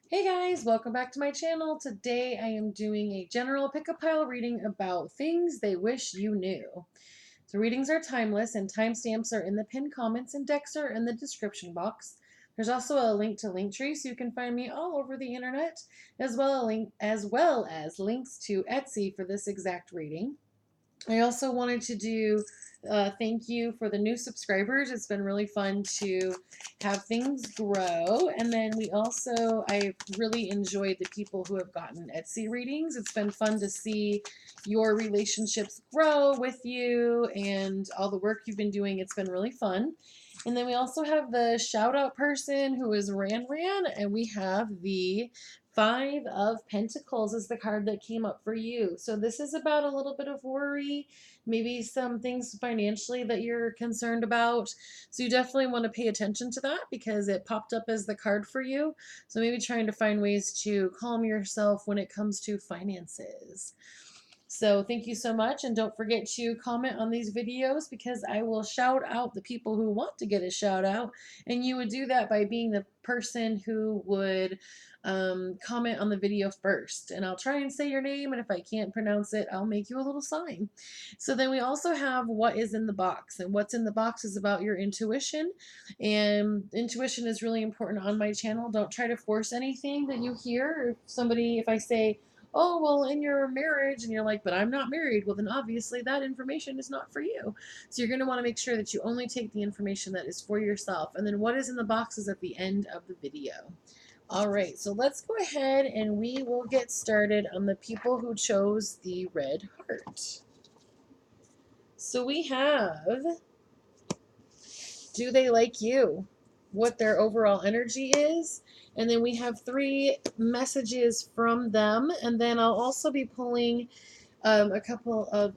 Hey guys, welcome back to my channel. Today I am doing a general pick-a-pile reading about things they wish you knew. So readings are timeless and timestamps are in the pinned comments and decks are in the description box. There's also a link to Linktree so you can find me all over the internet, as well as links to Etsy for this exact reading. I also wanted to do thank you for the new subscribers. It's been really fun to have things grow. And then I really enjoyed the people who have gotten Etsy readings. It's been fun to see your relationships grow with you and all the work you've been doing. It's been really fun. And then we also have the shout out person who is Ran Ran, and we have the Five of Pentacles is the card that came up for you. So this is about a little bit of worry, maybe some things financially that you're concerned about. So you definitely want to pay attention to that because it popped up as the card for you. So maybe trying to find ways to calm yourself when it comes to finances. So thank you so much, and don't forget to comment on these videos because I will shout out the people who want to get a shout out, and you would do that by being the person who would comment on the video first. And I'll try and say your name, and if I can't pronounce it, I'll make you a little sign. So then we also have what is in the box, and what's in the box is about your intuition, and intuition is really important on my channel. Don't try to force anything that you hear. If I say, oh, well, in your marriage, and you're like, but I'm not married, well, then obviously that information is not for you. So you're going to want to make sure that you only take the information that is for yourself. And then what is in the box is at the end of the video. All right, so let's go ahead and we will get started on the people who chose the red heart. So we have, do they like you? What their overall energy is. And then we have 3 messages from them. And then I'll also be pulling a couple of,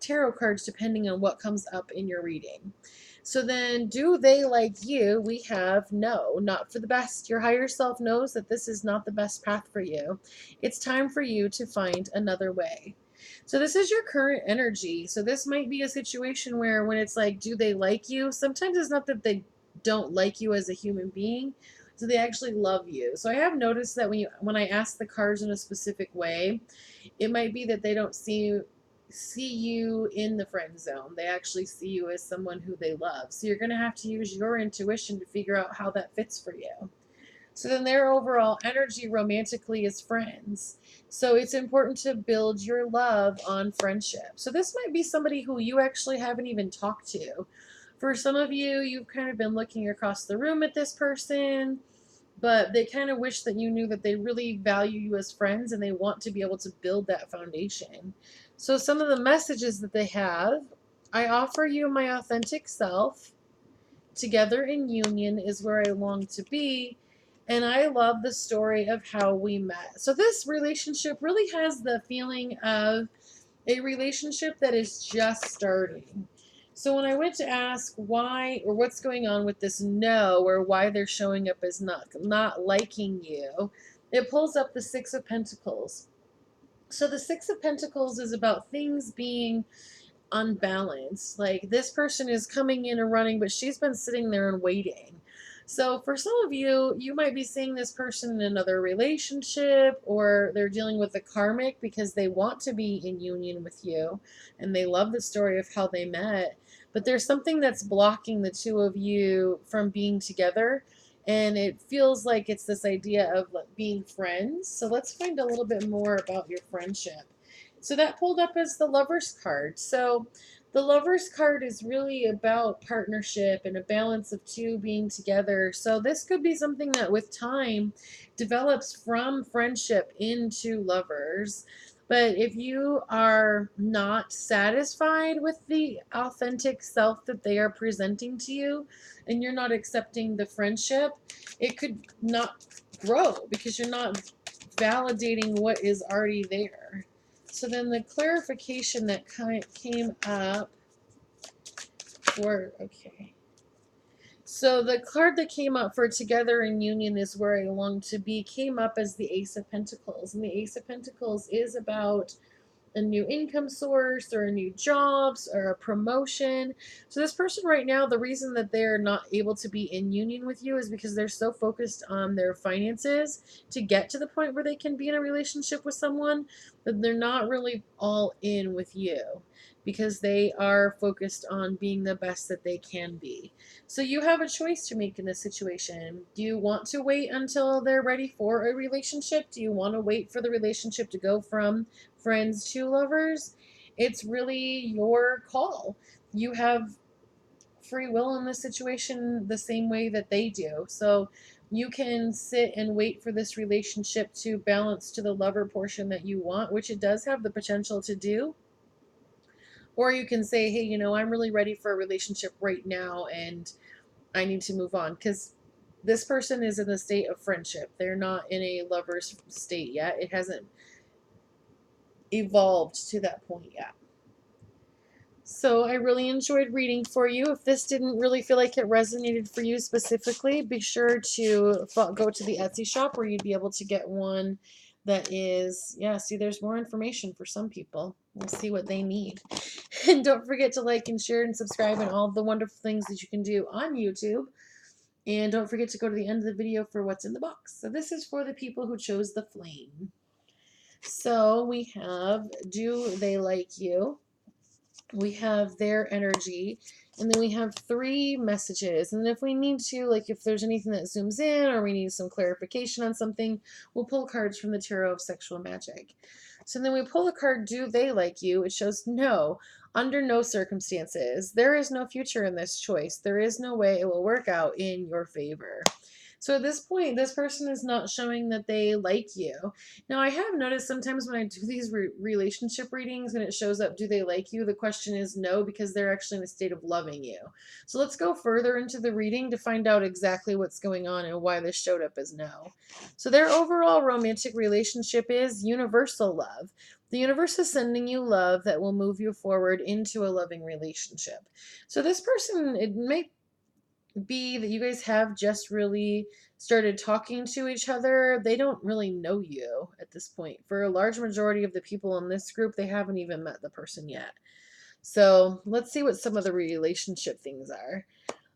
tarot cards depending on what comes up in your reading. So then, do they like you? We have no, not for the best. Your higher self knows that this is not the best path for you. It's time for you to find another way. So this is your current energy. So this might be a situation where when it's like, do they like you? Sometimes it's not that they don't like you as a human being. So they actually love you. So I have noticed that when I ask the cards in a specific way, it might be that they don't see you in the friend zone. They actually see you as someone who they love. So you're going to have to use your intuition to figure out how that fits for you. So then their overall energy romantically is friends. So it's important to build your love on friendship. So this might be somebody who you actually haven't even talked to. For some of you, you've kind of been looking across the room at this person, but they kind of wish that you knew that they really value you as friends and they want to be able to build that foundation. So some of the messages that they have, I offer you my authentic self. Together in union is where I long to be. And I love the story of how we met. So this relationship really has the feeling of a relationship that is just starting. So when I went to ask why or what's going on with this no, or why they're showing up as not liking you, it pulls up the 6 of Pentacles. So the 6 of Pentacles is about things being unbalanced. Like this person is coming in and running, but she's been sitting there and waiting. So for some of you, you might be seeing this person in another relationship, or they're dealing with the karmic because they want to be in union with you and they love the story of how they met. But there's something that's blocking the two of you from being together. And it feels like it's this idea of being friends. So let's find a little bit more about your friendship. So that pulled up as the Lover's card. So the Lover's card is really about partnership and a balance of two being together. So this could be something that with time develops from friendship into lovers. But if you are not satisfied with the authentic self that they are presenting to you and you're not accepting the friendship, it could not grow because you're not validating what is already there. So then the clarification that came up okay. So the card that came up for Together in Union is where I long to be came up as the Ace of Pentacles. And the Ace of Pentacles is about a new income source or a new jobs or a promotion. So this person right now, the reason that they're not able to be in union with you is because they're so focused on their finances to get to the point where they can be in a relationship with someone that they're not really all in with you because they are focused on being the best that they can be. So you have a choice to make in this situation. Do you want to wait until they're ready for a relationship? Do you want to wait for the relationship to go from friends to lovers? It's really your call. You have free will in this situation the same way that they do. So you can sit and wait for this relationship to balance to the lover portion that you want, which it does have the potential to do. Or you can say, hey, I'm really ready for a relationship right now and I need to move on. Because this person is in a state of friendship. They're not in a lover's state yet. It hasn't evolved to that point yet. So I really enjoyed reading for you. If this didn't really feel like it resonated for you specifically, be sure to go to the Etsy shop where you'd be able to get one that is, yeah, see, there's more information for some people. We'll see what they need. And don't forget to like and share and subscribe and all the wonderful things that you can do on YouTube. And don't forget to go to the end of the video for what's in the box. So this is for the people who chose the flame. So we have, do they like you? We have their energy, and then we have 3 messages. And if we need to, like if there's anything that zooms in or we need some clarification on something, we'll pull cards from the Tarot of Sexual Magic. So then we pull the card, do they like you? It shows no, under no circumstances. There is no future in this choice. There is no way it will work out in your favor. So at this point, this person is not showing that they like you. Now, I have noticed sometimes when I do these relationship readings and it shows up, do they like you? The question is no, because they're actually in a state of loving you. So let's go further into the reading to find out exactly what's going on and why this showed up as no. So their overall romantic relationship is universal love. The universe is sending you love that will move you forward into a loving relationship. So this person, it may be that you guys have just really started talking to each other. They don't really know you at this point. For a large majority of the people in this group, they haven't even met the person yet. So let's see what some of the relationship things are.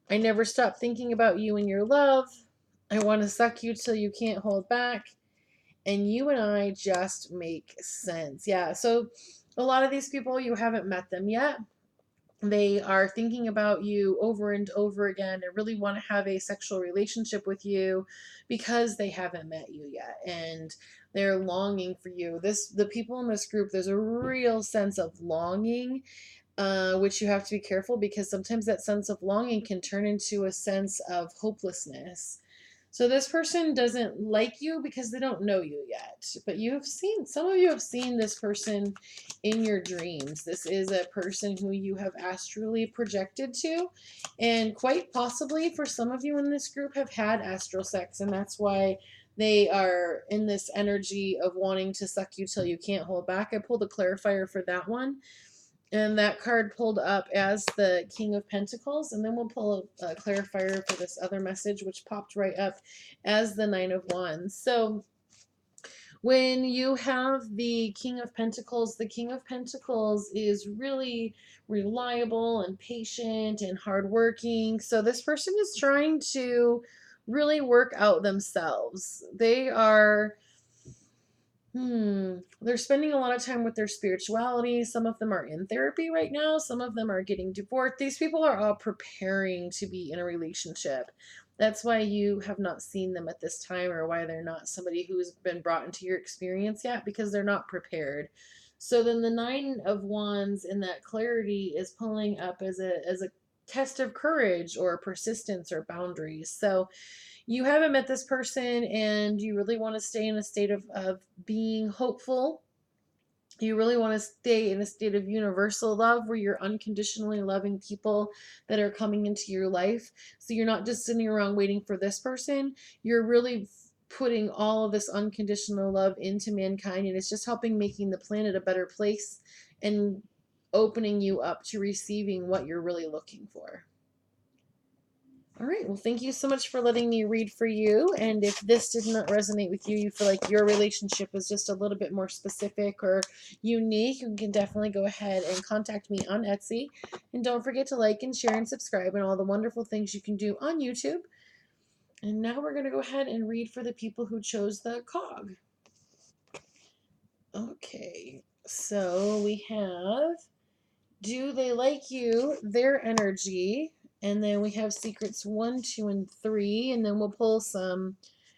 I never stop thinking about you and your love. I want to suck you till you can't hold back. And you and I just make sense. Yeah, so a lot of these people, you haven't met them yet. They are thinking about you over and over again and really want to have a sexual relationship with you because they haven't met you yet and they're longing for you. The people in this group, there's a real sense of longing, which you have to be careful because sometimes that sense of longing can turn into a sense of hopelessness. So this person doesn't like you because they don't know you yet, but some of you have seen this person in your dreams. This is a person who you have astrally projected to, and quite possibly for some of you in this group have had astral sex, and that's why they are in this energy of wanting to suck you till you can't hold back. I pulled a clarifier for that one. And that card pulled up as the King of Pentacles. And then we'll pull a clarifier for this other message, which popped right up as the Nine of Wands. So when you have the King of Pentacles, the King of Pentacles is really reliable and patient and hardworking. So this person is trying to really work out themselves. They are they're spending a lot of time with their spirituality. Some of them are in therapy right now. Some of them are getting divorced. These people are all preparing to be in a relationship. That's why you have not seen them at this time, or why they're not somebody who's been brought into your experience yet, because they're not prepared. So then the Nine of Wands in that clarity is pulling up as a test of courage or persistence or boundaries. So you haven't met this person and you really want to stay in a state of being hopeful. You really want to stay in a state of universal love where you're unconditionally loving people that are coming into your life. So you're not just sitting around waiting for this person. You're really putting all of this unconditional love into mankind, and it's just helping making the planet a better place and opening you up to receiving what you're really looking for. All right, well, thank you so much for letting me read for you. And if this did not resonate with you, you feel like your relationship is just a little bit more specific or unique, you can definitely go ahead and contact me on Etsy. And don't forget to like and share and subscribe and all the wonderful things you can do on YouTube. And now we're going to go ahead and read for the people who chose the cog. Okay, so we have, do they like you, their energy, and then we have secrets 1, 2, and 3, and then we'll pull some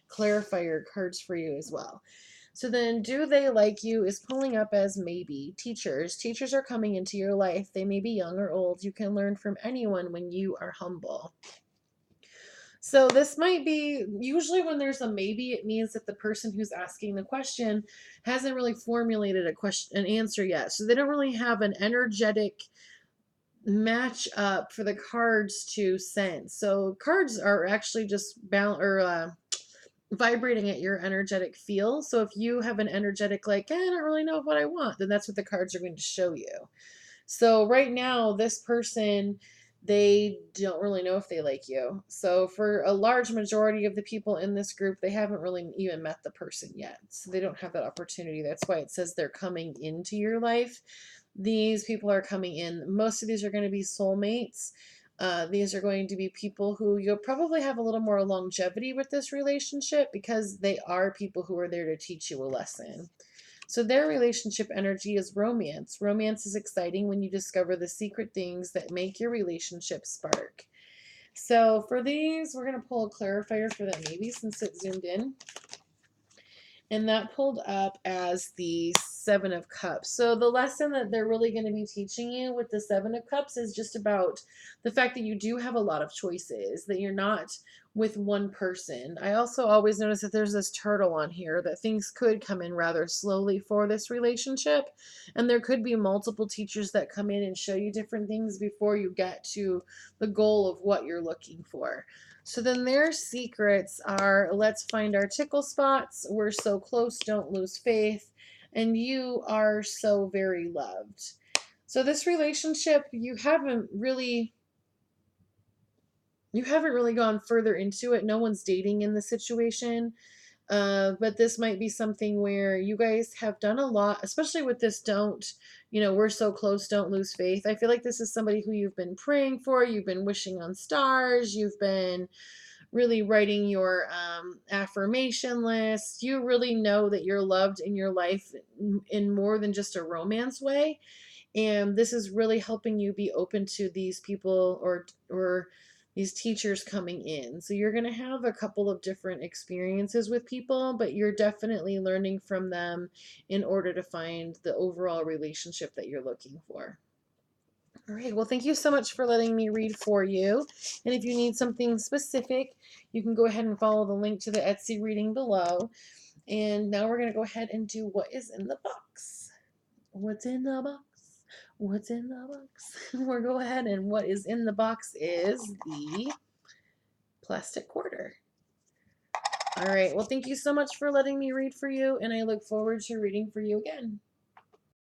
clarifier cards for you as well. So then, do they like you is pulling up as maybe. Teachers. Teachers are coming into your life. They may be young or old. You can learn from anyone when you are humble. So this might be, usually when there's a maybe, it means that the person who's asking the question hasn't really formulated an answer yet. So they don't really have an energetic match up for the cards to sense. So cards are actually just vibrating at your energetic feel. So if you have an energetic like, I don't really know what I want, then that's what the cards are going to show you. So right now, this person, they don't really know if they like you. So for a large majority of the people in this group, they haven't really even met the person yet. So they don't have that opportunity. That's why it says they're coming into your life. These people are coming in. Most of these are going to be soulmates. These are going to be people who you'll probably have a little more longevity with this relationship because they are people who are there to teach you a lesson. So their relationship energy is romance. Romance is exciting when you discover the secret things that make your relationship spark. So for these, we're going to pull a clarifier for that maybe since it zoomed in. And that pulled up as the Seven of Cups. So the lesson that they're really going to be teaching you with the Seven of Cups is just about the fact that you do have a lot of choices, that you're not with one person. I also always notice that there's this turtle on here, that things could come in rather slowly for this relationship. And there could be multiple teachers that come in and show you different things before you get to the goal of what you're looking for. So then their secrets are, let's find our tickle spots, we're so close, don't lose faith, and you are so very loved. So this relationship, you haven't really gone further into it. No one's dating in the situation. But this might be something where you guys have done a lot, especially with this we're so close, don't lose faith. I feel like this is somebody who you've been praying for, you've been wishing on stars, you've been really writing your affirmation list. You really know that you're loved in your life in more than just a romance way. And this is really helping you be open to these people or these teachers coming in. So you're going to have a couple of different experiences with people, but you're definitely learning from them in order to find the overall relationship that you're looking for. All right, well, thank you so much for letting me read for you. And if you need something specific, you can go ahead and follow the link to the Etsy reading below. And now we're going to go ahead and do what is in the box. What's in the box? What's in the box? We'll go ahead and what is in the box is the plastic quarter. All right, well, thank you so much for letting me read for you, and I look forward to reading for you again.